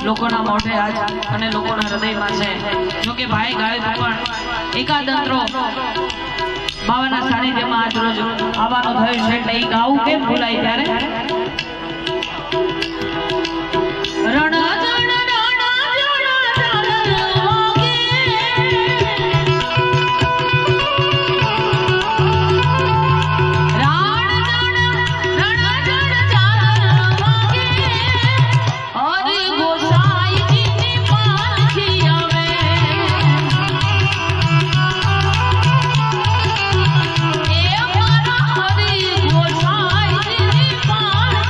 લોકોના મોઢે આજ અને લોકોના હૃદયમાં છે. જો કે ભાઈ ગાય પણ એકાદ અંતરો બાવાના સાનિધ્યમાં આજ રોજ આવવાનું થયું છે એટલે એ ગાવું કેમ ભૂલાય ત્યારે એ મારા હરી ગોસાઈની પાન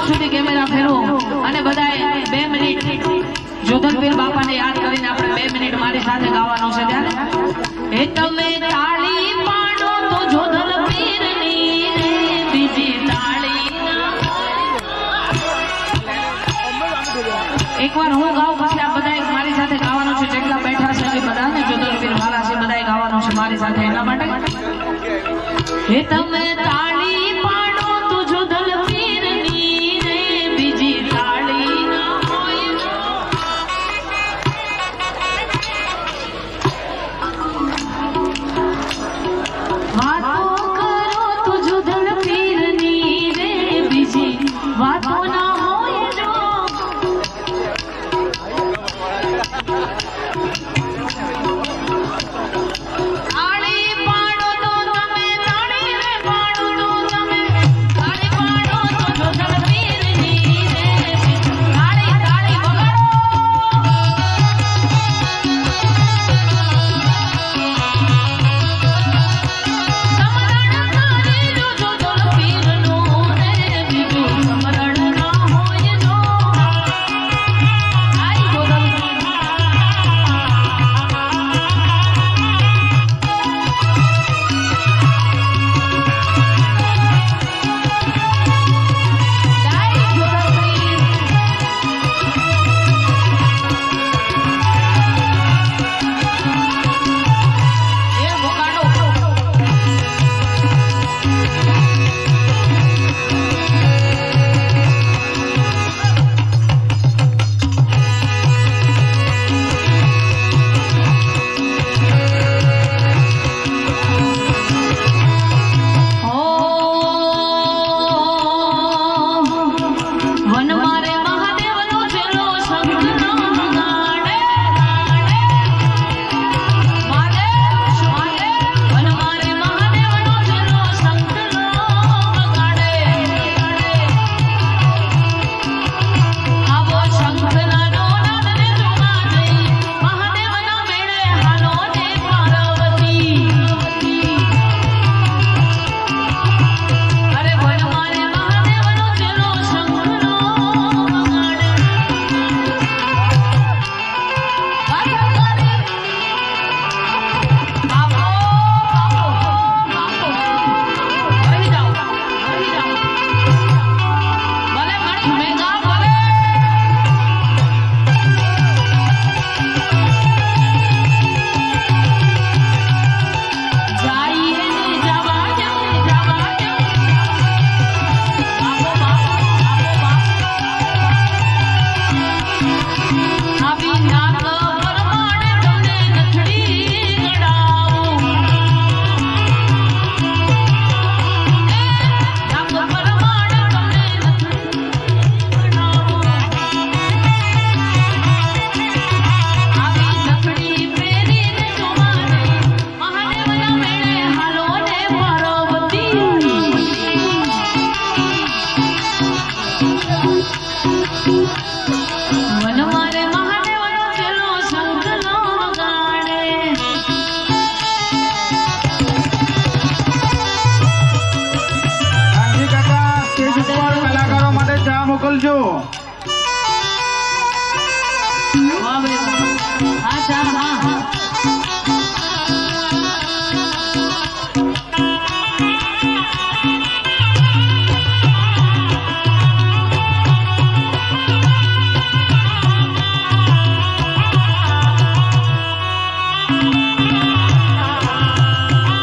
સુધી કેમેરા ફેરવો અને બધાએ 2 મિનિટ જોધલપીર બાપાને યાદ કરીને આપણે 2 મિનિટ મારી સાથે ગાવાનું છે ત્યારે એ તમે તાળી પાડો તો જોધલપીરની બીજી તાળી એકવાર હું ગાઉં પછી આ બધાએ મારી સાથે ગાવાનું છે જેટલા બેઠા છે એ બધાને જોધલપીર વાળા છે બધાએ ગાવાનું છે મારી સાથે એટલા માટે એ તમે તાળી પાડો તો જોધલપીરની બીજી તાળી ના હોય વાતો કરો તો જોધલપીરની રે બીજી વાતો ના હોય જો તાળી પાડો તો તમે તાળી રે પાડો તો તમે તાળી પાડો તો જોધલપીરની રે તાળી તાળી વગાડો સમરણ તાળી જો જોધલપીરનું રે બીજું સમરણ ના હોય જો આઈ જોધલપીર વન મારે મહાદેવનો ચેલો શંખનો વગાડે વન મારે મહાદેવનો ચેલો શંખનો વગાડે આવો શંખના નાદને જોવા જઈ મહાદેવના મેળે હાલો ને પાર્વતી અરે વન મારે મહાદેવનો ચેલો શંખનો વગાડે આવો રહી જાઓ ભલે મણી મેઘા ભલે જાઈએ ને જવા દો આવી નાક પરમાણે તમને નથડી ગડાવું નાક પરમાણે તમને નથડી ગડાવું આવી નથડી પહેરીને જોવા જઈ મહાદેવના મેળે હાલો ને પાર્વતી વન મારે મહાદેવનો ચેલો શંખનો વગાડે કાકા સ્ટેજ ઉપર કલાકારો માટે ચા મોકલજો.